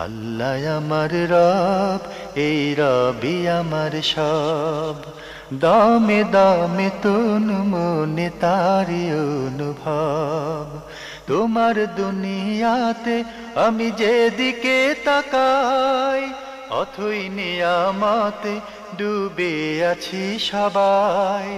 আল্লাহ আমার রব, এই রবি আমার সব। দামে দামে তন মনে তারি অনুভব। তোমার দুনিয়াতে আমি যেদিকে তাকাই, অথই নিয়ামতে ডুবে আছি সবাই।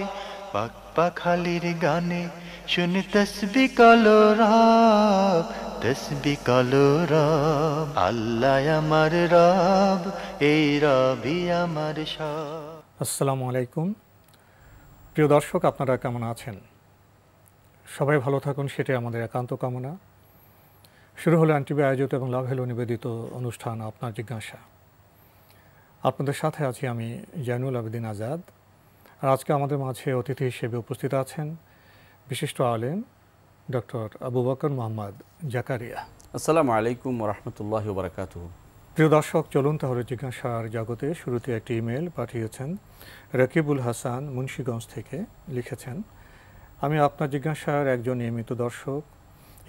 পাক পাখালির গানে শুনি তসবিহ কলরব, তসবিহ কলরব। আল্লাহ আমার রব, এই রবি আমার সব। আসসালামু আলাইকুম। প্রিয় দর্শক, আপনারা কেমন আছেন? সবাই ভালো থাকুন, সেটাই আমাদের একান্ত কামনা। শুরু হলো এনটিভি আয়োজিত এবং লাভ হেলো নিবেদিত অনুষ্ঠান আপনার জিজ্ঞাসা। আপনাদের সাথে আছি আমি জাইনুল আবেদিন আজাদ। আর আজকে আমাদের মাঝে অতিথি হিসেবে উপস্থিত আছেন বিশিষ্ট আলেম ডক্টর আবু বকর মোহাম্মদ জাকারিয়া। আসসালামু আলাইকুম ওয়া রাহমাতুল্লাহি ওয়া বারাকাতুহু। প্রিয় দর্শক, চলুন তাহলে জিজ্ঞাসার জগতে শুরুতে একটি ইমেল পাঠিয়েছেন রকিবুল হাসান মুন্সিগঞ্জ থেকে। লিখেছেন, আমি আপনার জিজ্ঞাসার একজন নিয়মিত দর্শক।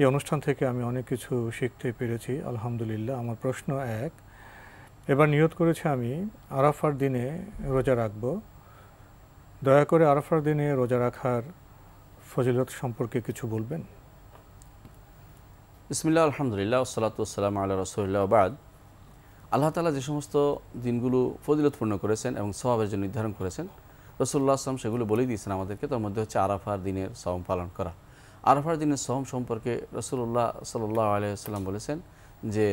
এই অনুষ্ঠান থেকে আমি অনেক কিছু শিখতে পেরেছি, আলহামদুলিল্লাহ। আমার প্রশ্ন এক, এবার নিয়ত করেছি আমি আরাফার দিনে রোজা রাখব। দয়া করে আরাফার দিনে রোজা রাখার ফজিলত সম্পর্কে কিছু বলবেন? বিসমিল্লাহ, আলহামদুলিল্লাহ, ওয়াসসালাতু ওয়াসসালামু আলা রাসূলিল্লাহ ওয়া বাদ। আল্লাহ তাআলা যে সমস্ত দিনগুলো ফজিলতপূর্ণ করেছেন এবং সওয়াবের জন্য নির্ধারণ করেছেন, রাসূলুল্লাহ সাল্লাল্লাহু আলাইহি ওয়াসাল্লাম সেগুলো বলেই দিয়েছেন আমাদেরকে। তার মধ্যে হচ্ছে আরাফার দিনের সওম পালন করা। আরাফার দিনের সওম সম্পর্কে রাসূলুল্লাহ সাল্লাল্লাহু আলাইহি ওয়াসাল্লাম বলেছেন যে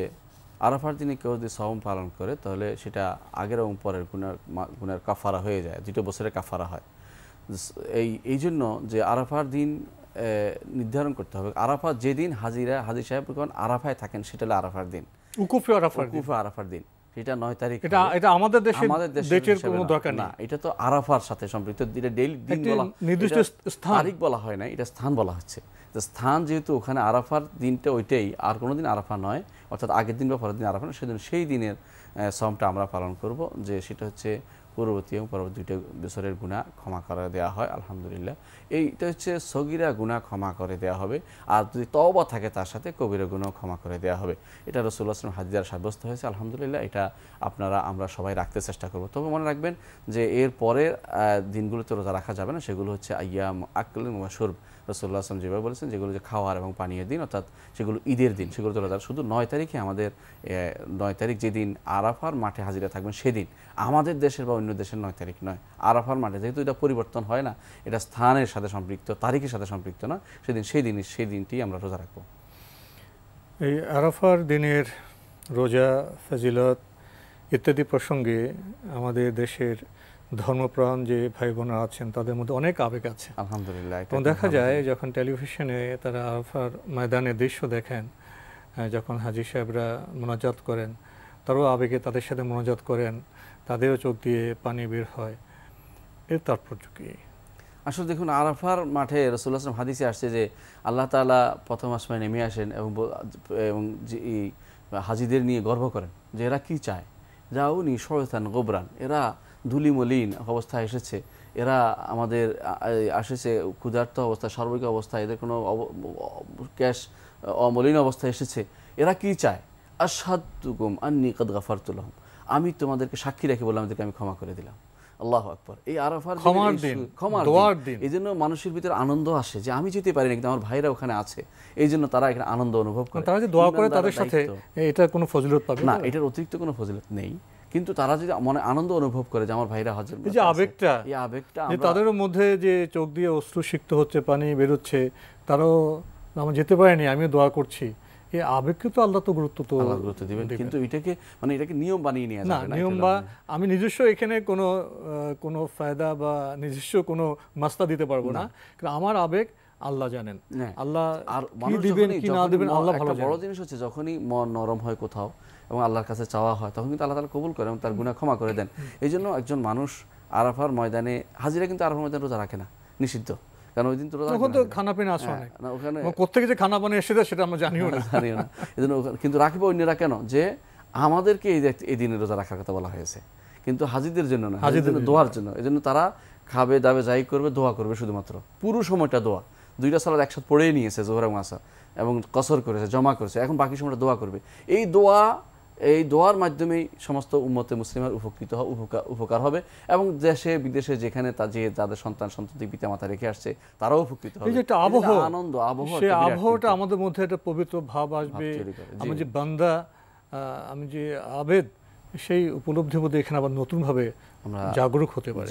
আরাফার দিনে কেউ যদি সওম পালন করে তাহলে সেটা আগের এবং পরের গুনার কাফারা হয়ে যায়, 2 বছরের কাফারা হয়। এই জন্য যে আরাফার দিন নির্ধারণ করতে হবে। আরাফা যেদিন হাজি সাহেবগণ আরাফায় থাকেন সেটা হলো আরাফার দিন, উকুফে আরাফার দিন। সেটা 9 তারিখ। এটা আমাদের দেশের কোনো দরকার না, এটা তো আরাফার সাথে সম্পৃক্ত। দিন বলা, নির্দিষ্ট তারিখ বলা হয় না, এটা স্থান বলা হচ্ছে। তো স্থান যেহেতু ওখানে আরাফার দিনটা ওইটাই, আর কোনো দিন আরাফা নয়, অর্থাৎ আগের দিন বা পরের দিন আরাফা নয়, সেদিন সেই দিনের সওমটা আমরা পালন করব। যে সেটা হচ্ছে পূর্ববর্তী এবং পরবর্তী 2 বছরের গুনাহ ক্ষমা করে দেওয়া হয়, আলহামদুলিল্লাহ। এইটা হচ্ছে সগীরা গুনাহ ক্ষমা করে দেওয়া হবে। আর যদি তওবা থাকে তার সাথে কবিরা গুনাহ ক্ষমা করে দেওয়া হবে। এটা রাসূলুল্লাহ সাল্লাল্লাহু আলাইহি ওয়াসাল্লাম হাদিস দ্বারা সাব্যস্ত হয়েছে, আলহামদুলিল্লাহ। এটা আমরা সবাই রাখতে চেষ্টা করব। তবে মনে রাখবেন যে এর পরের দিনগুলোতে রোজা রাখা যাবে না। সেগুলো হচ্ছে আইয়াম আকল ওয়া শুরব। রাসূলুল্লাহ সাল্লাল্লাহু আলাইহি ওয়াসাল্লাম যেভাবে বলেছেন, যেগুলো যে খাওয়ার এবং পানীয়ের দিন, অর্থাৎ সেগুলো ঈদের দিন, সেগুলো তো রোজা। শুধু 9 তারিখে আমাদের 9 তারিখ যেদিন আরাফার মাঠে হাজিরা থাকবেন সেদিন, আমাদের দেশের বা অন্য দেশের 9 তারিখ নয়, আরাফার মাঠে। যেহেতু এটা পরিবর্তন হয় না, এটা স্থানের সাথে সম্পৃক্ত, তারিখের সাথে সম্পৃক্ত না, সেই দিনটি আমরা রোজা রাখবো। এই আরাফার দিনের রোজা, ফজিলত ইত্যাদি প্রসঙ্গে আমাদের দেশের ধর্মপ্রাণ যে ভাই বোনেরা আছেন তাদের মধ্যে অনেক আবেগ আছে, আলহামদুলিল্লাহ। এবং দেখা যায় যখন টেলিভিশনে তারা আরাফার ময়দানের দৃশ্য দেখেন, যখন হাজি সাহেবরা মোনাজাত করেন, তারাও আবেগে তাদের সাথে মোনাজাত করেন, তাদেরও চোখ দিয়ে পানি বের হয়। এর তাৎপর্য কি? আসলে দেখুন, আরাফার মাঠে রাসূলুল্লাহ সাল্লাল্লাহু আলাইহি ওয়াসাল্লাম হাদিসে আসছে যে আল্লাহ তাআলা প্রথম আসমানে নেমে আসেন এবং হাজিদের নিয়ে গর্ব করেন যে এরা কি চায়। যাউনি শয়তান গোবরান, এরা ধুলিমলিন অবস্থায় এসেছে, এরা আমাদের এসেছে ক্ষুধার্ত অবস্থায়, সার্বিক অবস্থায়, এদের কোনো ক্যাশ অমলিন অবস্থায় এসেছে। এরা কি চায়? আশহাদুকুম আন্নী কাদ গাফারতু লাহুম, আমি তোমাদেরকে সাক্ষী রেখে বললাম, আমি ক্ষমা করে দিলাম। আল্লাহু আকবার। এই আরাফার দোয়ার দিন, এই জন্য মানুষের ভিতরে আনন্দ আসে যে আমি যেতে পারি না কিন্তু আমার ভাইরা ওখানে আছে, এই জন্য তারা এখানে আনন্দ অনুভব করে। তারা যে দোয়া করে তাদের সাথে, এটা কোনো ফজিলত পাবে না, এটার অতিরিক্ত কোনো ফজিলত নেই। কিন্তু তারা যদি মনে আনন্দ অনুভব করে যে আমার ভাইরা হজের, এই যে আবেগটা তাদের মধ্যে যে চোখ দিয়ে অশ্রু সিক্ত হচ্ছে, পানি বেরোচ্ছে, তারাও আমরা যেতে পারিনি, আমিও দোয়া করছি, এই আবেগকে তো আল্লাহ তো গুরুত্ব দিবেন। কিন্তু এটাকে নিয়ম বানিয়ে নিয়ে যাবে না। নিয়ম বা আমি নিজস্ব এখানে কোনো ফায়দা বা নিজস্ব কোনো মাস্তা দিতে পারবো না, কারণ আমার আবেগ আল্লাহ জানেন। আল্লাহ আর কি দিবেন কি না দিবেন আল্লাহ ভালো জানেন। বড় জিনিস হচ্ছে যখনই মন নরম হয় কোথাও এবং আল্লাহর কাছে চাওয়া হয়, তখন কিন্তু আল্লাহ তাআলা কবুল করেন এবং তার গুনাহ ক্ষমা করে দেন। এই জন্য একজন মানুষ আরাফার ময়দানে হাজিরা কিন্তু আরাফার ময়দানে রোজা রাখে না, নিষিদ্ধ। কারণ ওই দিন তো খানা পিনা আসে অনেক, ওখানে কোত্থেকে যে খানা পানি এসে যায় সেটা আমরা জানিও না। এজন্য কিন্তু রাখবে অন্যরা কেন, যে আমাদেরকে এই দিনে রোজা রাখার কথা বলা হয়েছে, কিন্তু হাজিদের জন্য না, হাজিদের দোয়ার জন্য। এজন্য তারা খাবে দাবে যাই করবে, দোয়া করবে শুধুমাত্র। পুরো সময়টা দোয়া, 2টা সালাত একসাথে পড়েই নিয়েছে, জোহর এবং আসর, এবং কসর করেছে, জমা করেছে, এখন বাকি সময়টা দোয়া করবে। এই দোয়া এই দোয়ার মাধ্যমেই সমস্ত উম্মতে মুসলিমের উপকার হবে এবং দেশে বিদেশে যেখানে যাদের সন্ততি পিতামাতা রেখে আসছে তারাও উপকৃত হবে। এই যে একটা আবহাওয়া, আনন্দ আবহাওয়া, সেই আবহাওয়াটা আমাদের মধ্যে একটা পবিত্র ভাব আসবে, আমি যে বান্দা, আমি যে আবেদ, সেই উপলব্ধি বোধ এখানে আবার নতুনভাবে জাগরুক হতে পারে।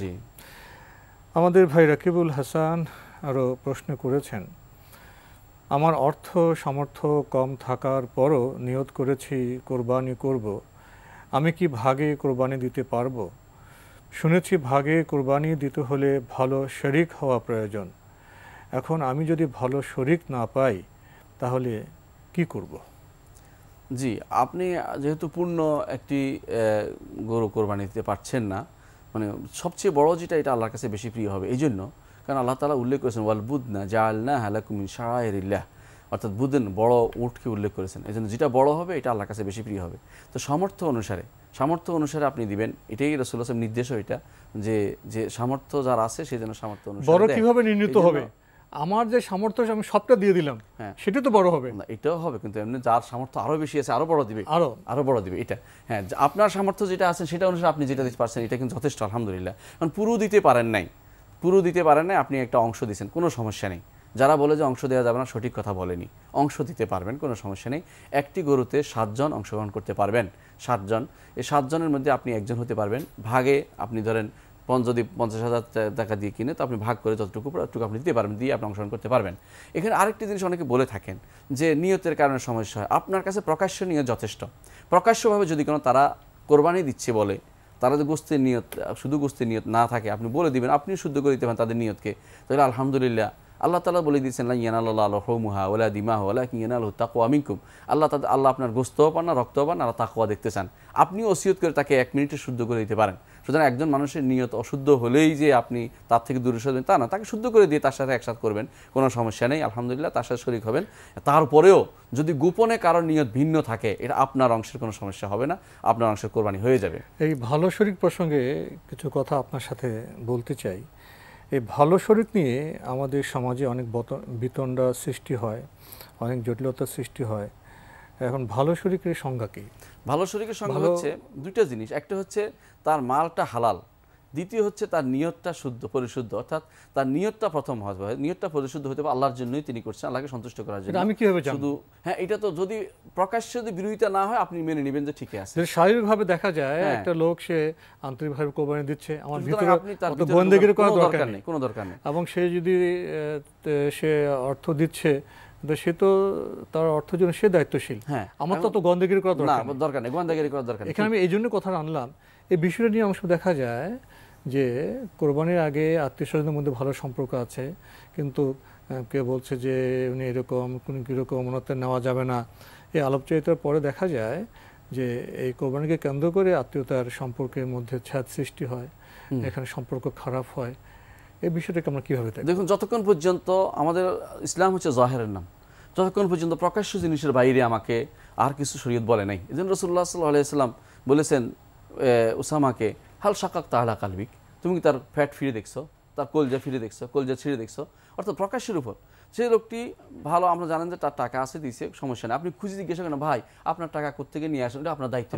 আমাদের ভাই রাকিবুল হাসান আরও প্রশ্ন করেছেন, আমার অর্থ সামর্থ্য কম থাকার পরও নিয়ত করেছি কোরবানি করব, আমি কি ভাগে কোরবানি দিতে পারবো? শুনেছি ভাগে কোরবানি দিতে হলে ভালো শরিক হওয়া প্রয়োজন। এখন আমি যদি ভালো শরিক না পাই তাহলে কি করব? জি, আপনি যেহেতু পূর্ণ একটি গরু কোরবানি দিতে পারছেন না, মানে সবচেয়ে বড় যেটা, এটা আল্লাহর কাছে বেশি প্রিয় হবে। এই জন্য কারণ আল্লাহ তাআলা উল্লেখ করেছেন ওয়াল বুদনা জাআলনাহা লাকুম মিন শাআইরিল্লাহ, অর্থাৎ বুদন বড় উটকে উল্লেখ করেছেন। এই জন্য যেটা বড় হবে এটা আল্লাহর কাছে বেশি প্রিয় হবে। তো সামর্থ্য অনুসারে আপনি দিবেন, এটাই রাসূলুল্লাহ সাল্লাল্লাহু আলাইহি ওয়াসাল্লাম নির্দেশও এটা, যে সামর্থ্য যার আছে সেই জন্য সামর্থ্য অনুসারে বড় কিভাবে নির্ণীত হবে? আমার যে সামর্থ্য আমি সবটা দিয়ে দিলাম, সেটা তো বড় হবে না? এটাও হবে, কিন্তু এমনি যার সামর্থ্য আরো বেশি আছে আরো বড় দিবে, আরো বড় দিবে। এটা হ্যাঁ, আপনার সামর্থ্য যেটা আছে সেটা অনুসারে আপনি যেটা দিতে পারছেন এটা কিন্তু যথেষ্ট, আলহামদুলিল্লাহ। কারণ পুরো দিতে পারেন নাই, আপনি একটা অংশ দিয়েছেন, কোনো সমস্যা নেই। যারা বলে যে অংশ দেওয়া যাবে না, সঠিক কথা বলেনি। অংশ দিতে পারবেন, কোনো সমস্যা নেই। একটি গরুতে 7 জন অংশগ্রহণ করতে পারবেন, 7 জন। এই 7 জনের মধ্যে আপনি একজন হতে পারবেন। ভাগে আপনি ধরেন যদি 50,000 টাকা দিয়ে কিনে, তো আপনি ভাগ করে যতটুকু আপনি দিতে পারবেন, দিয়ে আপনি অংশগ্রহণ করতে পারবেন। এখানে আরেকটি জিনিস অনেকে বলে থাকেন যে নিয়তের কারণে সমস্যা হয়। আপনার কাছে প্রকাশ্য নিয়ত যথেষ্ট। প্রকাশ্যভাবে যদি কোনো তারা কোরবানি দিচ্ছে বলে, তারা যে গোস্তের নিয়ত, শুধু গোস্তের নিয়ত না থাকে, আপনি বলে দিবেন, আপনি শুদ্ধ করে দিতে পারেন তাদের নিয়তকে, তাহলে আলহামদুলিল্লাহ। আল্লাহ তাআলা বলে দিয়েছেন লা ইয়ানালাল্লাহু লুহুমুহা ওয়ালা দিমাহুহা ওয়ালাকিন ইয়ানালুহু তাকওয়া মিনকুম। আল্লাহ আপনার গোস্তও পান না, রক্তও পান না, আল্লাহ তাকওয়া দেখতে চান। আপনি ওসিয়ত করে তাকে 1 মিনিটে শুদ্ধ করে দিতে পারেন। সুতরাং একজন মানুষের নিয়ত অশুদ্ধ হলেই যে আপনি তার থেকে দূরে সরবেন তা না, তাকে শুদ্ধ করে দিয়ে তার সাথে একসাথে করবেন, কোনো সমস্যা নেই, আলহামদুলিল্লাহ। তার সাথে শরীক হবেন। তারপরেও যদি গোপনে কারোর নিয়ত ভিন্ন থাকে, এটা আপনার অংশের কোনো সমস্যা হবে না, আপনার অংশের কোরবানি হয়ে যাবে। এই ভালো শরীক প্রসঙ্গে কিছু কথা আপনার সাথে বলতে চাই। এই ভালো শরীক নিয়ে আমাদের সমাজে অনেক বিতণ্ডা সৃষ্টি হয়, অনেক জটিলতার সৃষ্টি হয়। এখন ভালো শরীকের সংজ্ঞা কি? ভালো শরীকের সংজ্ঞা হচ্ছে দুইটা জিনিস। একটা হচ্ছে তার মালটা হালাল, দ্বিতীয় হচ্ছে তার নিয়তটা পরিশুদ্ধ, অর্থাৎ তার নিয়তটা প্রথম হবে, নিয়তটা পরিশুদ্ধ হতে হবে, আল্লাহর জন্যই তিনি করছেন, আল্লাহকে সন্তুষ্ট করার জন্য। আমি কিভাবে জানব? শুধু হ্যাঁ, এটা তো যদি প্রকাশ্যে যদি বিরোধিতা না হয়, আপনি মেনে নেবেন যে ঠিক আছে। শারীরিকভাবে দেখা যায় একটা লোক সে আন্তরিকভাবে কোরবানি দিচ্ছে, আমার ভিতরে গোয়েন্দাগিরি করার দরকার নেই, কোনো দরকার নেই। এবং সে যদি সে অর্থ দিচ্ছে, সে তো তার অর্থের জন্য সে দায়িত্বশীল। হ্যাঁ, আমার তো গোয়েন্দাগিরি করার দরকার নেই, গোয়েন্দাগিরি করার দরকার নেই। এখানে আমি এই জন্য কথা আনলাম, এই বিষয়টা নিয়ে অংশ দেখা যায় যে কোরবানির আগে আত্মীয় স্বজনের মধ্যে ভালো সম্পর্ক আছে, কিন্তু কে বলছে যে উনি এরকম, কোন কীরকম, ওনাতে নেওয়া যাবে না। এই আলাপচারিতার পরে দেখা যায় যে এই কোরবানিকে কেন্দ্র করে আত্মীয়তার সম্পর্কের মধ্যে ছাদ সৃষ্টি হয়, এখানে সম্পর্ক খারাপ হয়। এই বিষয়টাকে আমরা কীভাবে দেখি? দেখুন, যতক্ষণ পর্যন্ত আমাদের ইসলাম হচ্ছে জাহেরের নাম, যতক্ষণ পর্যন্ত প্রকাশ্য জিনিসের বাইরে আমাকে আর কিছু শরীয়ত বলে নাই। এই জন্য রাসূলুল্লাহ সাল্লাল্লাহু আলাইহি ওয়াসাল্লাম বলেছেন উসামাকে, হাল শাকাক তাআলা কালবিক, তুমি কি তার ফ্যাট ফিরে দেখছো, তার কলজা ফিরে দেখছো, কলজা ছিঁড়ে দেখছো? অর্থাৎ প্রকাশ্যের উপর। সেই লোকটি ভালো, আমরা জানেন যে তার টাকা আছে, দিয়েছে, সমস্যা নেই। আপনি খুঁজে জিজ্ঞাসা করেন, ভাই আপনার টাকা কোত্থেকে নিয়ে আসেন, এটা আপনার দায়িত্ব,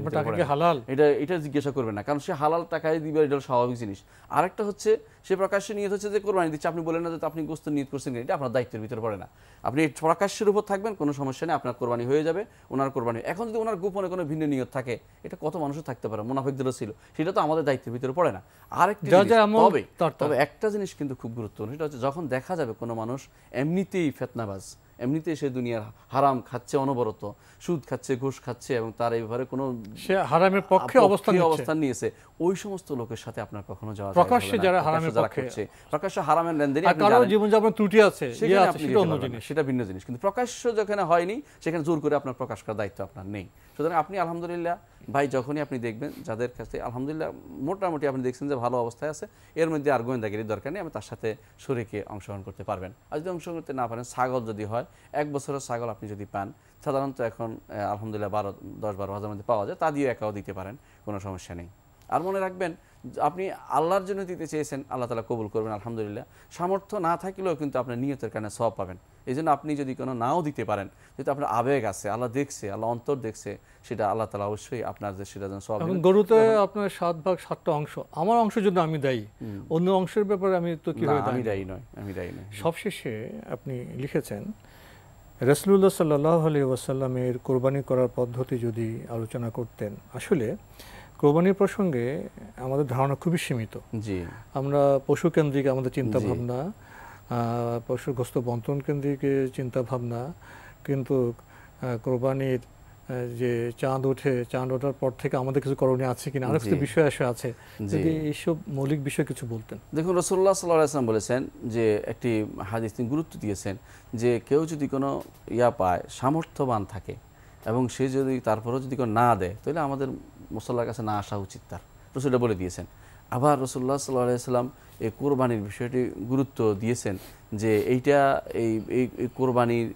এটা জিজ্ঞাসা করবেন না, কারণ সে হালাল টাকায় দিবে, এটা স্বাভাবিক জিনিস। আরেকটা হচ্ছে সে প্রকাশ্যে নিয়ত হচ্ছে যে কোরবানি দিচ্ছে, আপনি বলেন না যে আপনি গোস্ত নিয়ত করছেন, এটা আপনার দায়িত্বের ভিতরে পড়ে না। আপনি প্রকাশ্যের উপর থাকবেন, কোনো সমস্যা নেই, আপনার কোরবানি হয়ে যাবে, ওনার কোরবানি। এখন যদি ওনার গোপনে কোনো ভিন্ন নিয়ত থাকে, এটা কত মানুষও থাকতে পারে, মুনাফিকদেরও ছিল, সেটা তো আমাদের দায়িত্বের ভিতরে পড়ে না। আরেকটা তবে একটা জিনিস কিন্তু খুব গুরুত্বপূর্ণ, সেটা হচ্ছে যখন দেখা যাবে কোনো মানুষ এমনিতেই ফেতনাবাজ, এমনিতেই সে দুনিয়ার হারাম খাচ্ছে, অনবরত সুদ খাচ্ছে, ঘুষ খাচ্ছে, এবং তার এই ব্যাপারে কোনো সে হারামের পক্ষে অবস্থান নিয়েছে, ওই সমস্ত লোকের সাথে আপনার কখনো যাওয়া যাবে না। প্রকাশ্যে যারা হারামের পক্ষে, প্রকাশ্য হারামের লেনদেন, কারো জীবনযাপন ত্রুটি আছে, সেটা ভিন্ন জিনিস। কিন্তু প্রকাশ্য যেখানে হয়নি, সেখানে জোর করে আপনার প্রকাশ করার দায়িত্ব আপনার নেই। সুতরাং আপনি আলহামদুলিল্লাহ ভাই, যখনই আপনি দেখবেন যাদের কাছে আলহামদুলিল্লাহ মোটামুটি আপনি দেখছেন যে ভালো অবস্থায় আছে, এর মধ্যে আর গোয়েন্দাগিরির দরকার নেই, আমি তার সাথে শরীকে অংশগ্রহণ করতে পারবেন। আর যদি অংশগ্রহণ করতে না পারেন, ছাগল যদি হয়, 1 বছরের ছাগল আপনি যদি পান, সাধারণত এখন আলহামদুলিল্লাহ 10-12 হাজার মধ্যে পাওয়া যায়, তা দিয়ে একাও দিতে পারেন, কোনো সমস্যা নেই। আর মনে রাখবেন আপনি আল্লাহর জন্য দিতে চেয়েছেন, আল্লাহ তাআলা কবুল করবেন আলহামদুলিল্লাহ। সামর্থ্য না থাকলেও কিন্তু আপনার নিয়তের কারণে সওয়াব পাবেন। এই জন্য আপনি যদি কোনো নাও দিতে পারেন, যেহেতু আপনার আবেগ আছে, আল্লাহ দেখছে, আল্লাহ অন্তর দেখছে, সেটা আল্লাহ তাআলা অবশ্যই আপনার সেটা যেন সওয়াব এখন গরুতে আপনার 7 ভাগ 7টা অংশ, আমার অংশ যদি আমি দায়ী, অন্য অংশের ব্যাপারে আমি তো কিভাবে আমি দায়ী নয়, আমি দায়ী নই। সবশেষে আপনি লিখেছেন রাসূলুল্লাহ সাল্লাল্লাহু আলাইহি ওয়াসাল্লামের কোরবানি করার পদ্ধতি যদি আলোচনা করতেন। আসলে কোরবানির প্রসঙ্গে আমাদের ধারণা খুবই সীমিত। জি, আমরা পশুকেন্দ্রিক আমাদের চিন্তা ভাবনা, পশুর গোশত বন্টন কেন্দ্রিক চিন্তা ভাবনা, কিন্তু কোরবানির যে চাঁদ ওঠার পর থেকে আমাদের কিছু করণীয় আছে কিনা, আরো কিছু বিষয় আছে, যদি এইসব মৌলিক বিষয় কিছু বলতেন। দেখুন, রাসূলুল্লাহ সাল্লাল্লাহু আলাইহি ওয়াসাল্লাম বলেছেন যে একটি হাদিস তিনি গুরুত্ব দিয়েছেন যে কেউ যদি কোনো পায়, সামর্থ্যবান থাকে এবং সে যদি তারপরেও যদি কোনো না দেয়, তাহলে আমাদের মুসল্লার কাছে না আসা উচিত, তার রাসূলটা বলে দিয়েছেন। আবার রাসূলুল্লাহ সাল্লাল্লাহু আলাইহি ওয়াসাল্লাম এই কোরবানির বিষয়টি গুরুত্ব দিয়েছেন যে এইটা এই কোরবানির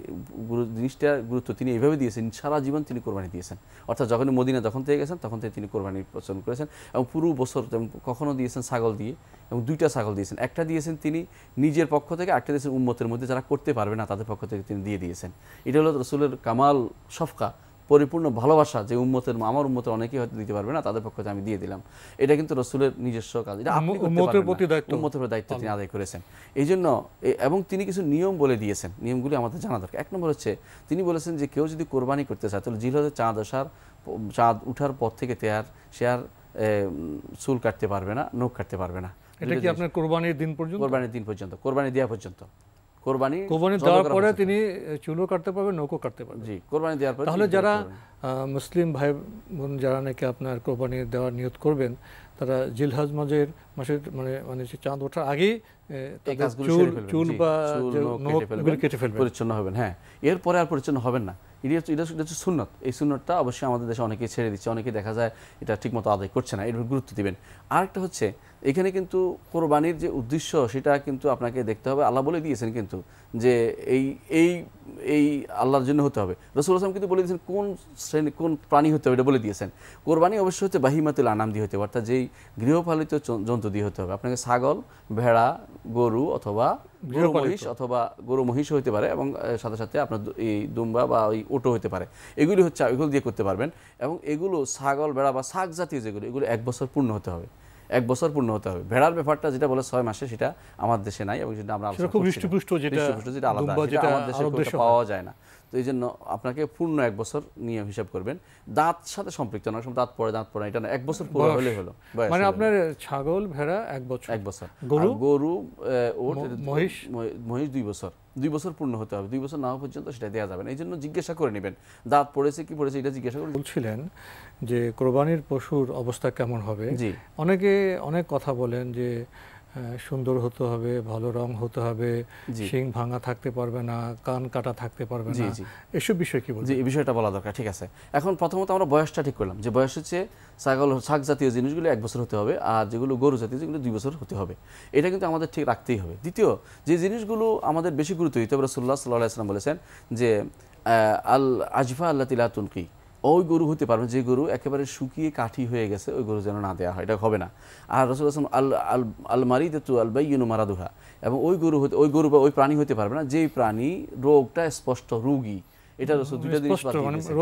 জিনিসটা গুরুত্ব তিনি এইভাবে দিয়েছেন, সারা জীবন তিনি কোরবানি দিয়েছেন। অর্থাৎ যখন মদিনা যখন থেকে গেছেন তখন থেকে তিনি কোরবানি প্রচলন করেছেন এবং পুরো বছর কখনো দিয়েছেন ছাগল দিয়ে, এবং 2টা ছাগল দিয়েছেন। একটা দিয়েছেন তিনি নিজের পক্ষ থেকে, একটা দিয়েছেন উম্মতের মধ্যে যারা করতে পারবে না তাদের পক্ষ থেকে তিনি দিয়ে দিয়েছেন। এটা হলো রাসূলের কামাল শফকা, পরিপূর্ণ ভালোবাসা, যে আমার উম্মতের অনেকেই হয়তো দিতে পারবে না, তাদের পক্ষে আমি দিয়ে দিলাম। এটা কিন্তু রাসূলের নিজস্ব কাজ, এটা আপনি উম্মতের প্রতি দায়িত্ব তিনি আদায় করেছেন। এই জন্য এবং তিনি কিছু নিয়ম বলে দিয়েছেন, নিয়মগুলি আমাদের জানা দরকার। 1 নম্বর হচ্ছে তিনি বলেছেন যে কেউ যদি কোরবানি করতে চায় তাহলে জিলহজের চাঁদ উঠার পর থেকে সে আর চুল কাটতে পারবে না, নখ কাটতে পারবে না। এটা কি আপনার কোরবানির দিন পর্যন্ত? কোরবানির দিন পর্যন্ত, কোরবানি দেওয়া পর্যন্ত। কোরবানি দেওয়ার পরে তিনি চুলও কাটতে পারবেন, নখও কাটতে পারবেন। জি, কোরবানি দেওয়ার পরে। তাহলে যারা মুসলিম ভাই বোন যারা নাকি আপনার কোরবানি দেওয়ার নিয়ত করবেন, তারা জিলহজ মাসের মানে চাঁদ ওঠার আগেই চুল বা নখ কেটে ফেলবেন, পরিচ্ছন্ন হবেন। হ্যাঁ, এরপরে আর পরিচ্ছন্ন হবেন না। এটা হচ্ছে সুন্নত। এই সুন্নতটা অবশ্যই আমাদের দেশে অনেকেই ছেড়ে দিচ্ছে, অনেকেই দেখা যায় এটা ঠিকমতো আদায় করছে না, এর গুরুত্ব দিবেন। আরেকটা হচ্ছে এখানে কিন্তু কোরবানির যে উদ্দেশ্য সেটা কিন্তু আপনাকে দেখতে হবে। আল্লাহ বলে দিয়েছেন কিন্তু যে এই আল্লাহর জন্য হতে হবে। রাসূলুল্লাহ সাল্লাল্লাহু আলাইহি ওয়াসাল্লাম কিন্তু বলে দিয়েছেন কোন প্রাণী হতে হবে, এটা বলে দিয়েছেন। কোরবানি অবশ্যই হচ্ছে বাহিমাতুল আনাম দিয়ে হতে হবে, অর্থাৎ যেই গৃহপালিত জন্তু দিয়ে হতে হবে। আপনাকে ছাগল, ভেড়া, গরু অথবা গরু মহিষ হতে পারে, এবং সাথে সাথে আপনার এই দুম্বা বা ওই ওটো হতে পারে। এগুলো দিয়ে করতে পারবেন। এবং এগুলো ছাগল, ভেড়া বা শাক জাতীয় যেগুলো, এগুলো 1 বছর পূর্ণ হতে হবে। 1 বছর পূর্ণ হতে হবে। ভেড়ার ব্যাপারটা যেটা বলে 6 মাসে, সেটা আমার দেশে নাই, এবং সেটা আমরা যেটা আলাদা, সেটা আমাদের দেশে পাওয়া যায় না। তো এই জন্য আপনাকে পূর্ণ 1 বছর নিয়ে হিসাব করবেন। দাঁত সাথে সম্পৃক্ত, অনেক সময় দাঁত পড়ে এটা না, 1 বছর পুরো হলে হলো। মানে আপনার ছাগল, ভেড়া 1 বছর, গরু, ওট, মহিষ 2 বছর, 2 বছর পূর্ণ হতে হবে। 2 বছর না হওয়া পর্যন্ত সেটা দেওয়া যাবে না। এই জন্য জিজ্ঞাসা করে নেবেন, দাঁত পড়েছে কি পড়েছে, এটা জিজ্ঞাসা করে। বলছিলেন যে কোরবানির পশুর অবস্থা কেমন হবে। অনেকে অনেক কথা বলেন যে সুন্দর হতে হবে, ভালো রং হতে হবে, শিং ভাঙা থাকতে পারবে না, কান কাটা থাকতে পারবে না, এসব বিষয় কি বলবেন? জি, এই বিষয়টা বলা দরকার। ঠিক আছে, এখন প্রথমত আমরা বয়সটা ঠিক করলাম, যে বয়স হচ্ছে শাক জাতীয় জিনিসগুলো 1 বছর হতে হবে, আর যেগুলো গরু জাতীয় যেগুলো 2 বছর হতে হবে। এটা কিন্তু আমাদের ঠিক রাখতেই হবে। দ্বিতীয় যে জিনিসগুলো আমাদের বেশি গুরুত্ব দিতে হবে, রাসূলুল্লাহ সাল্লাল্লাহু আলাইহি ওয়াসাল্লাম বলেছেন যে আল আজফা আল্লাতী লা তুনকি, ওই গরু হতে পারবে যে গরু একেবারে শুকিয়ে কাঠি হয়ে গেছে, ওই গরু যেন না দেওয়া হয়, এটা হবে না। আর রাসূলুল্লাহ সাল্লাল্লাহু আলাইহি ওয়াসাল্লাম আল মারিদাতু আল বাইয়িনু মারাদুহা, এবং ওই গরু বা ওই প্রাণী হতে পারবে না যেই প্রাণী রোগটা স্পষ্ট, রোগী। এটা রাসূল 2টা জিনিস বাদ দিয়ে দিয়েছেন,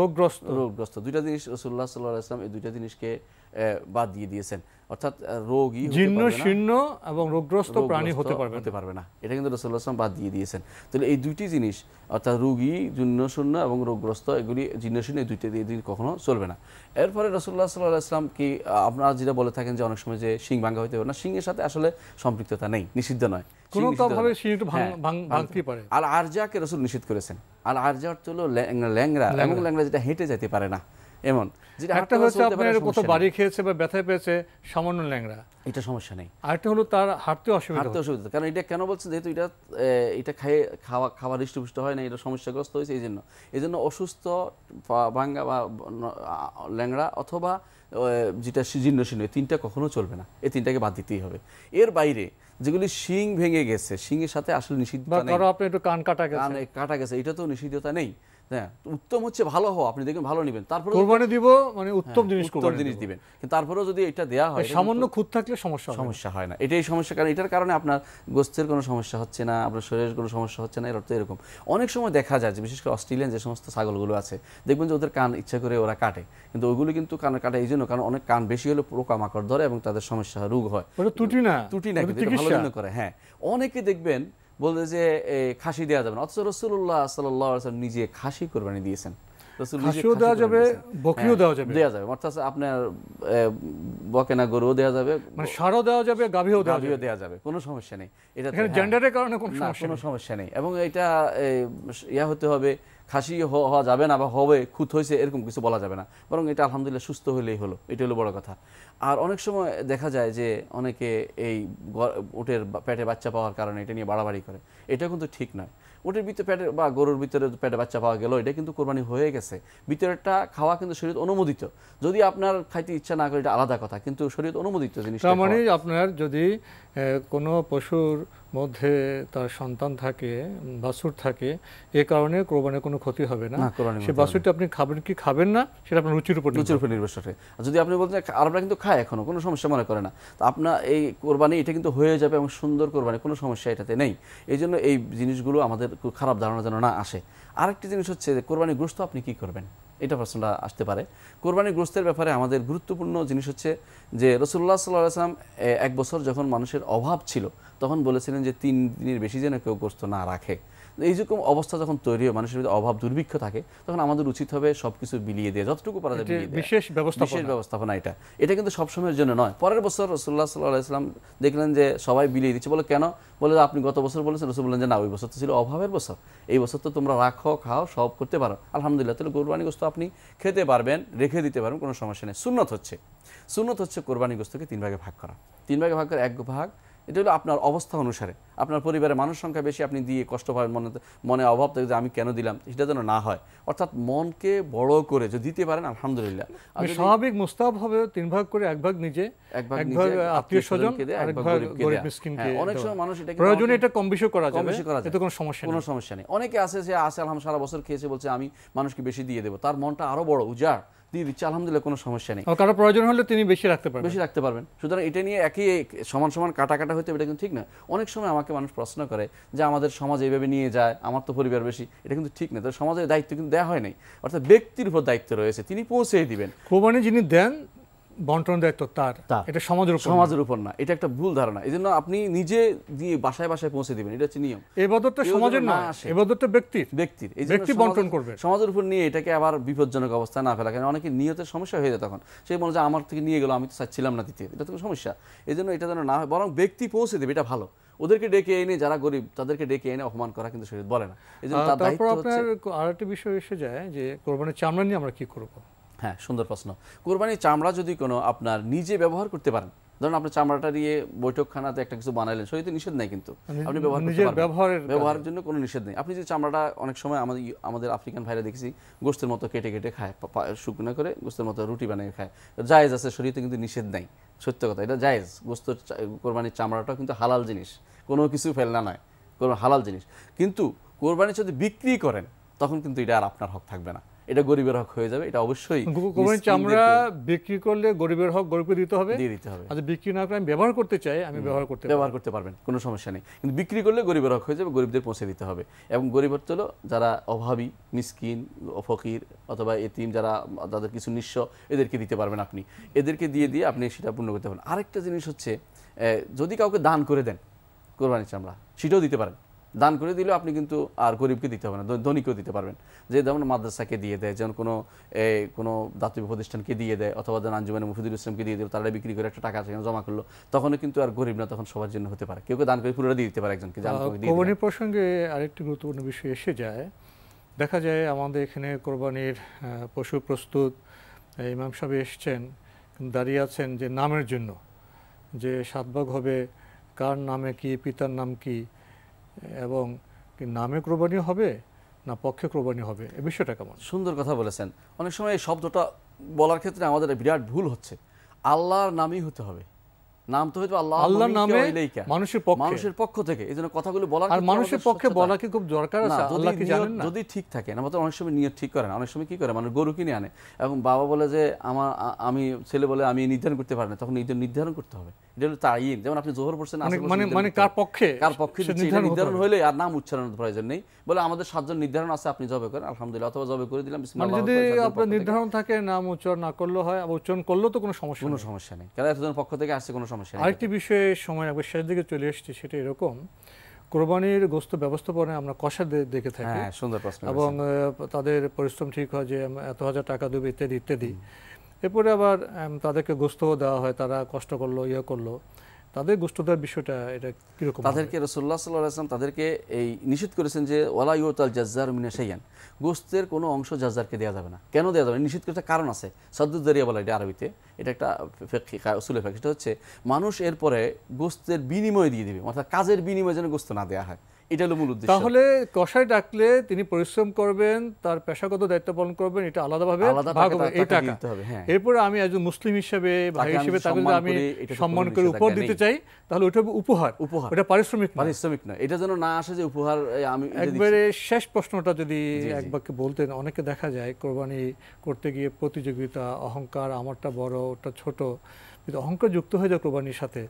রোগগ্রস্ত 2টা জিনিস রাসূলুল্লাহ সাল্লাল্লাহু আলাইহি ওয়াসাল্লাম এই 2টা জিনিসকে বাদ দিয়ে দিয়েছেন। অর্থাৎ রোগী, জীর্ণ শীর্ণ এবং রোগগ্রস্ত প্রাণী হতে পারবে না, এটা কিন্তু রাসূলুল্লাহ সাল্লাল্লাহু আলাইহি ওয়াসাল্লাম বাদ দিয়ে দিয়েছেন। তাহলে এই 2টি জিনিস, অর্থাৎ রোগী, জীর্ণ শীর্ণ এবং রোগগ্রস্ত, এগুলি জীর্ণ শীর্ণ, এই 2টি দিন কখনো চলবে না। এরপরে রাসূলুল্লাহ সাল্লাল্লাহু আলাইহি ওয়াসাল্লাম কি আপনারা যেটা বলে থাকেন যে অনেক সময় যে শিং ভাঙা হইতে পারে না, শিংয়ের সাথে আসলে সম্পৃক্ততা নেই, নিষিদ্ধ নয়, কোনোভাবে শিং একটু ভাঙতে পারে। আল আরজাকে রাসূল নিষেধ করেছেন। আল আরজা অর্থ হলো ল্যাংড়া, এবং ল্যাংড়া যেটা হেঁটে যেতে পারে না, এমন যেটা একটা হচ্ছে আপনার কত বাড়ি খেয়েছে বা ব্যথা পেয়েছে, সামান্য ল্যাংড়া, এটা সমস্যা নেই। আরেকটা হলো তার হাঁটতে অসুবিধা। কারণ এটা কেন বলছে, যেহেতু এটা খাওয়া হৃষ্টপুষ্ট হয় না, এটা সমস্যাগ্রস্ত হয়েছে। এই জন্য অসুস্থ, ভাঙ্গা বা ল্যাংড়া অথবা যেটা জীর্ণ শীর্ণ, 3টা কখনো চলবে না, এই 3টাকে বাদ দিতেই হবে। এর বাইরে যেগুলি শিং ভেঙে গেছে, শিংয়ের সাথে আসলে নিষিদ্ধতা নেই, একটু কান কাটা গেছে, এটা তো নিষিদ্ধতা নেই। হ্যাঁ, উত্তম হচ্ছে ভালো হওয়া, আপনি দেখবেন ভালো নেবেন, তারপরে কোরবানি দিব মানে উত্তম জিনিস উত্তম জিনিস দিবেন, কিন্তু তারপরেও যদি এটা দেয়া হয় সামান্য খুঁত থাকলে সমস্যা হয় না। এটাই সমস্যা, কারণ এটার কারণে আপনার গোস্তের কোনো সমস্যা হচ্ছে না, আপনার শরীরের কোনো সমস্যা হচ্ছে না। এর অর্থ এরকম অনেক সময় দেখা যায় যে বিশেষ করে অস্ট্রেলিয়ান যে সমস্ত ছাগলগুলো আছে, দেখবেন যে ওদের কান ইচ্ছা করে ওরা কাটে, কিন্তু ওইগুলো কিন্তু কান কাটে এই জন্য কারণ অনেক কান বেশি হলে পোকামাকড় ধরে এবং তাদের সমস্যা হয়, রোগ হয়। ত্রুটি না কিন্তু এটা ভালো জন্য করে। হ্যাঁ, অনেকে দেখবেন বলতে যে খাসি দেওয়া যাবে না, অথচ রাসূলুল্লাহ সাল্লাল্লাহু আলাইহি ওয়াসাল্লাম নিজে খাসি কোরবানি দিয়েছেন। খাসিও দেওয়া যাবে, বকরিও দেওয়া যাবে, অর্থাৎ আপনার বকেনা গরুও দেওয়া যাবে, মানে ষাঁড়ও দেওয়া যাবে, গাভীও দেওয়া যাবে, কোনো সমস্যা নেই। এটা এখানে জেন্ডারের কারণে কোনো সমস্যা নেই। এবং এটা হতে হবে, খাসি হওয়া যাবে না বা হবে খুঁত হয়েছে এরকম কিছু বলা যাবে না, বরং এটা আলহামদুলিল্লাহ সুস্থ হলেই হলো, এটা হলো বড় কথা। আর অনেক সময় দেখা যায় যে অনেকে এই উটের পেটে বাচ্চা পাওয়ার কারণে এটা নিয়ে বাড়াবাড়ি করে, এটা কিন্তু ঠিক নয়। উটের ভিতরে পেটে বা গরুর ভিতরে পেটে বাচ্চা পাওয়া গেল, এটা কিন্তু কোরবানি হয়ে গেছে, ভিতরেরটা খাওয়া কিন্তু শরীয়ত অনুমোদিত। যদি আপনার খাইতে ইচ্ছা না করে এটা আলাদা কথা, কিন্তু শরীয়ত অনুমোদিত জিনিস। তার মানে আপনার যদি কোনো পশুর মধ্যে তার সন্তান থাকে, বাছুর থাকে, এ কারণে কোরবানির কোনো ক্ষতি হবে না। সেই বাছুরটা আপনি খাবেন কি খাবেন না সেটা আপনার রুচির উপর নির্ভর করে। যদি আপনি বলতে আরবরা কিন্তু খায় এখনো, কোনো সমস্যা মনে করে না, তো আপনার এই কোরবানি এটা কিন্তু হয়ে যাবে এবং সুন্দর কোরবানি, কোনো সমস্যা এটাতে নেই। এই জন্য এই জিনিসগুলো আমাদের খারাপ ধারণা যেন না আসে। আরেকটি জিনিস হচ্ছে যে কোরবানি গোশত আপনি কি করবেন, এটা প্রশ্নটা আসতে পারে। কোরবানি গোশতের ব্যাপারে আমাদের গুরুত্বপূর্ণ জিনিস হচ্ছে যে রাসূলুল্লাহ সাল্লাল্লাহু আলাইহি ওয়াসাল্লাম এক বছর যখন মানুষের অভাব ছিল তখন বলেছিলেন যে 3 দিনের বেশি যেন কেউ গোশত না রাখে। এইরকম অবস্থা যখন তৈরি হয়, মানুষের মধ্যে অভাব দুর্ভিক্ষ থাকে, তখন আমাদের উচিত হবে সবকিছু বিলিয়ে দেওয়া, যতটুকু পারা যায় বিলিয়ে দেওয়া। বিশেষ ব্যবস্থাপনা এটা কিন্তু সবসময়ের জন্য নয়। পরের বছর রাসূলুল্লাহ সাল্লাল্লাহু আলাইহি ওয়াসাল্লাম দেখলেন যে সবাই বিলিয়ে দিচ্ছে, বলে কেন? বলে আপনি গত বছর বলেছেন। রাসূল বললেন যে না, ওই বছর তো ছিল অভাবের বছর, এই বছর তো তোমরা রাখো, খাও, সব করতে পারো, আলহামদুলিল্লাহ। তাহলে কোরবানি গোশত আপনি খেতে পারবেন, রেখে দিতে পারবেন, কোনো সমস্যা নেই। সুন্নত হচ্ছে কোরবানি গোশতকে 3 ভাগে ভাগ করা। 3 ভাগে ভাগ করে 1 ভাগ এটা হলো আপনার অবস্থা অনুসারে, আপনার পরিবারের মানুষ সংখ্যা বেশি, আপনি দিয়ে কষ্ট পাবেন, মনে অভাব থাকে যে আমি কেন দিলাম, সেটা যেন না হয়। অর্থাৎ মনকে বড় করে যদি দিতে পারেন আলহামদুলিল্লাহ। স্বাভাবিক মুস্তাহাব হবে 3 ভাগ করে, 1 ভাগ নিজে, 1 ভাগ আত্মীয় স্বজনকে দেয়, 1 ভাগ গরিব মিসকিনকে। অনেক সময় মানুষ এটা প্রয়োজনে এটা কম বেশি করা যাবে, এতে কোনো সমস্যা নেই। অনেকে আছে যে আলহামদুলিল্লাহ সারা বছর খেয়েছে, বলছে আমি মানুষকে বেশি দিয়ে দেবো, তার মনটা আরো বড় উজাড়, দিয়ে দিচ্ছে, আলহামদুলিল্লাহ, কোনো সমস্যা নেই। কারো প্রয়োজন হলে তিনি বেশি রাখতে পারবেন। সুতরাং এটা নিয়ে একই সমান সমান কাটা হতে এটা কিন্তু ঠিক না। অনেক সময় আমাকে মানুষ প্রশ্ন করে যে আমাদের সমাজ এইভাবে নিয়ে যায়, আমার তো পরিবার বেশি, এটা কিন্তু ঠিক না। তো সমাজের দায়িত্ব কিন্তু দেওয়া হয় নাই, অর্থাৎ ব্যক্তির উপর দায়িত্ব রয়েছে, তিনি পৌঁছে দিবেন। কোরবানি যিনি দেন বন্টন দায়িত্ব তার, এটা সমাজের উপর না, এটা একটা ভুল ধারণা। এই জন্য আপনি নিজে দিয়ে বাসায় বাসায় পৌঁছে দিবেন, এটা হচ্ছে নিয়ম। ইবাদতটা সমাজের না, ইবাদতটা ব্যক্তির, এই জন্য ব্যক্তি বন্টন করবে। সমাজের উপর নিয়ে এটাকে আবার বিপজ্জনক অবস্থায় না ফেলা, কারণ অনেকে নিয়তের সমস্যা হয়ে যায়, তখন সেই মনে যে আমার থেকে নিয়ে গেল, আমি তো চাচ্ছিলাম না দিতে, এটা তো সমস্যা। এই জন্য এটা যেন না হয়, বরং ব্যক্তি পৌঁছে দেবে, এটা ভালো। ওদেরকে ডেকে এনে, যারা গরিব তাদেরকে ডেকে এনে অপমান করা কিন্তু শরীয়ত বলে না। এই জন্য তার দায়িত্ব হচ্ছে। আরেকটা বিষয় এসে যায় যে কোরবানির চামড়া নিয়ে আমরা কি করব। হ্যাঁ, সুন্দর প্রশ্ন। কোরবানির চামড়া যদি কোনো আপনার নিজে ব্যবহার করতে পারেন, ধরুন আপনার চামড়াটা দিয়ে বৈঠকখানাতে একটা কিছু বানাইলেন, শরীয়তে নিষেধ নাই, কিন্তু আপনি ব্যবহার করতে পারবেন, ব্যবহারের জন্য কোনো নিষেধ নেই। আপনি যে চামড়াটা অনেক সময় আমাদের আফ্রিকান ভাইরা দেখেছি গোশতের মতো কেটে কেটে খায়, শুকনো করে গোশতের মতো রুটি বানিয়ে খায়, জায়েজ আছে, শরীয়তে কিন্তু নিষেধ নাই, সত্য কথা, এটা জায়েজ। গোশতের কোরবানির চামড়াটা কিন্তু হালাল জিনিস, কোনো কিছু ফেলনা নয়, কোনো হালাল জিনিস। কিন্তু কোরবানি যদি বিক্রি করেন তখন কিন্তু এটা আর আপনার হক থাকবে না, এটা গরিবের হক হয়ে যাবে। এটা অবশ্যই কোরবানির চামড়া বিক্রি করলে গরিবের হক গরিবকে দিতে হবে। আর বিক্রি না করে আমি ব্যবহার করতে চাই, আমি ব্যবহার করতে পারবেন, কোনো সমস্যা নেই। কিন্তু বিক্রি করলে গরিবের হক হয়ে যাবে, গরিবদের পৌঁছে দিতে হবে। এবং গরিব অর্থ হলো যারা অভাবী, মিসকিন, ফকির অথবা এতিম, যারা তাদের কিছু নিঃস্ব, এদেরকে দিতে পারবেন আপনি, এদেরকে দিয়ে আপনি সেটা পূর্ণ করতে পারেন। আরেকটা জিনিস হচ্ছে, যদি কাউকে দান করে দেন কোরবানির চামড়া, সেটাও দিতে পারেন। দান করে দিলেও আপনি কিন্তু আর গরিবকে দিতে হবে না, ধনীকেও দিতে পারবেন। যে যেমন মাদ্রাসাকে দিয়ে দেয়, যেমন কোনো দাতব্য প্রতিষ্ঠানকে দিয়ে দেয়, অথবা যেন আঞ্জুমানে মুফিদুল ইসলামকে দিয়ে দিল, তারা বিক্রি করে একটা টাকা সেখানে জমা করলো, তখনও কিন্তু আর গরিব না, তখন সবার জন্য হতে পারে। কেউ দান করে পুরোটা দিয়ে দিতে পারে একজনকে। কোরবানির প্রসঙ্গে আরেকটি গুরুত্বপূর্ণ বিষয় এসে যায়, দেখা যায় আমাদের এখানে কোরবানির পশু প্রস্তুত, ইমাম সাহেব এসছেন, দাঁড়িয়ে আছেন যে নামের জন্য, যে 7 ভাগ হবে, কার নামে কি, পিতার নাম কি, এবং নামে কোরবানি হবে না পক্ষে কোরবানি হবে, এই বিষয়টা কেমন? সুন্দর কথা বলেছেন। অনেক সময় এই শব্দটা বলার ক্ষেত্রে আমাদের বিরাট ভুল হচ্ছে। আল্লাহর নামই হতে হবে, নাম তো হয়তো আল্লাহ আল্লাহর নামে মানুষের পক্ষ থেকে, এই জন্য কথাগুলো বলার আর মানুষের পক্ষে বলা কি খুব দরকার আছে? আল্লাহ কি জানেন না? যদি ঠিক থাকে না, অনেক সময় নিয়ত ঠিক করে না, অনেক সময় কি করে মানুষ গরু কিনে আনে, এবং বাবা বলে যে আমি ছেলে বলে আমি নির্ধারণ করতে পারি না, তখন নির্ধারণ করতে হবে। এটা হলো তাইন, যেমন আপনি জোহর পড়ছেন, মানে কার পক্ষে নির্ধারণ হইলে আর নাম উচ্চারণের প্রয়োজন নেই, বলে আমাদের 7 জন নির্ধারণ আছে, আপনি জবে করেন আলহামদুলিল্লাহ, অথবা জবে করে দিলাম বিসমিল্লাহ। যদি আপনার নির্ধারণ থাকে, নাম উচ্চারণ না করলেও হয়, উচ্চারণ করলেও তো কোনো সমস্যা নেই, কারণ এতজন পক্ষ থেকে আসছে, কোনো সমস্যা নেই। আরেকটি বিষয়ে সময় একবার শেষ দিকে চলে এসেছে, সেটা এরকম, কোরবানির গোশত ব্যবস্থাপনায় আমরা কষাদের দেখে থাকি, সুন্দর প্রশ্ন, এবং তাদের পরিশ্রম ঠিক হয় যে এত হাজার টাকা দেবে ইত্যাদি ইত্যাদি। এরপরে আবার তাদেরকে গোশতও দেওয়া হয়, তারা কষ্ট করলো, করলো, তাদের গোশত দেওয়ার বিষয়টা এটা কিরকম? তাদেরকে রাসূলুল্লাহ সাল্লাল্লাহু আলাইহি ওয়াসাল্লাম তাদেরকে এই নিষেধ করেছেন যে ওয়ালা ইউতাল জাজ্জার মিনা শাইয়ান, গোশতের কোনো অংশ জাজ্জারকে দেওয়া যাবে না। কেন দেওয়া যাবে? নিষেধ করতে কারণ আছে, সাদ্দুদ যারিয়া বলা এটা আরবিতে, এটা একটা উসুলে ফিকহ। সেটা হচ্ছে মানুষ এরপরে গোশতের বিনিময় দিয়ে দিবে, অর্থাৎ কাজের বিনিময়ে যেন গোশত না দেওয়া হয়, এটা হলো মূল উদ্দেশ্য। তাহলে কসাই ডাকলে তিনি পরিশ্রম করবেন, তার পেশাগত দায়িত্ব পালন করবেন, এটা আলাদাভাবে ভাগ হবে, এই টাকা। এরপরে আমি একজন মুসলিম হিসেবে, ভাই হিসেবে তাকে যদি আমি সম্মান করে উপহার দিতে চাই, তাহলে ওটা উপহার, ওটা পারিশ্রমিক নয়। এটা যেন না আসে যে উপহার আমি। একবারে শেষ প্রশ্নটা যদি এক বাক্যে বলতেন। অনেকে দেখা যায় কোরবানি করতে গিয়ে প্রতিযোগিতা, অহংকার, আমারটা বড়, ওটা ছোট, অহংকার যুক্ত হয়ে যায় কোরবানির সাথে।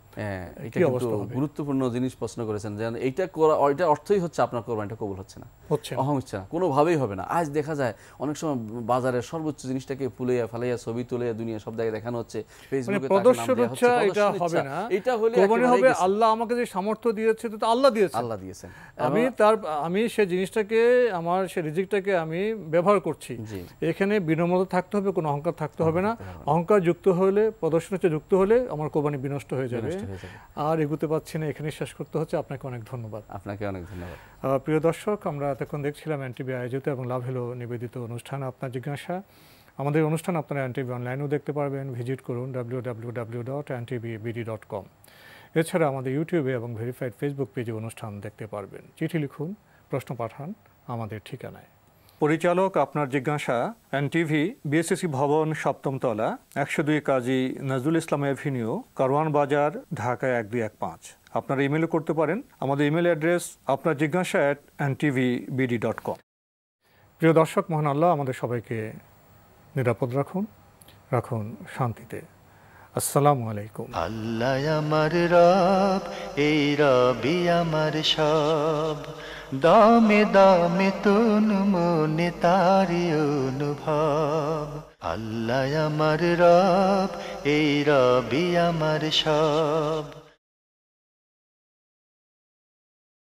এটা কিন্তু গুরুত্বপূর্ণ জিনিস প্রশ্ন করেছেন, যে এটা অর্থই হচ্ছে আপনার কোরবানিটা কবুল হচ্ছে না, অহং হচ্ছে না, কোনোভাবেই হবে না। আজ দেখা যায় অনেক সময় বাজারের সর্বোচ্চ জিনিসটাকে ফুলাইয়া ফালাইয়া ছবি তুলে দুনিয়া সব জায়গায় দেখানো হচ্ছে, ফেসবুকে প্রদর্শন হচ্ছে। এটা হবে না, এটা হলে কোরবানি হবে আল্লাহ আমাকে যে সামর্থ্য দিয়েছে, তো আল্লাহ দিয়েছেন। আমি সেই জিনিসটাকে, আমার সেই রিজিকটাকে আমি ব্যবহার করছি। এখানে বিনম্রতা থাকতে হবে, কোনো অহংকার থাকতে হবে না। অহংকার যুক্ত হলে, প্রদর্শন হচ্ছে যুক্ত হলে আমার কোরবানি বিনষ্ট হয়ে যাবে। আর এগুতে পাচ্ছি না, এখানে শেষ করতে হচ্ছে। আপনাকে অনেক ধন্যবাদ। আপনাকে অনেক ধন্যবাদ। প্রিয় দর্শক, আমরা এতক্ষণ দেখছিলাম এনটিভি আয়োজিত এবং লাভ হলো নিবেদিত অনুষ্ঠান আপনার জিজ্ঞাসা। আমাদের অনুষ্ঠান আপনারা এনটিভি অনলাইনেও দেখতে পারবেন, ভিজিট করুন www.ntvbd.com। এছাড়া আমাদের ইউটিউবে এবং ভেরিফাইড ফেসবুক পেজে অনুষ্ঠান দেখতে পারবেন। চিঠি লিখুন, প্রশ্ন পাঠান আমাদের ঠিকানায়। পরিচালক আপনার জিজ্ঞাসা, এনটিভি, বিএসসি ভবন, 7ম তলা, 102 কাজী নজরুল ইসলাম এভিনিউ, কারওয়ান বাজার, ঢাকা 1215। আপনারা ইমেল করতে পারেন। আমাদের ইমেল অ্যাড্রেস আপনার জিজ্ঞাসা @ntvbd.com। প্রিয় দর্শক, মহান আল্লাহ আমাদের সবাইকে নিরাপদ রাখুন শান্তিতে। আসসালামু আলাইকুম। আল্লাহ আমার রব, এই রবি আমার সব, দামে দামে তুন মনে তারি অনুভব। আল্লাহ আমার রব, এই রবি আমার সব।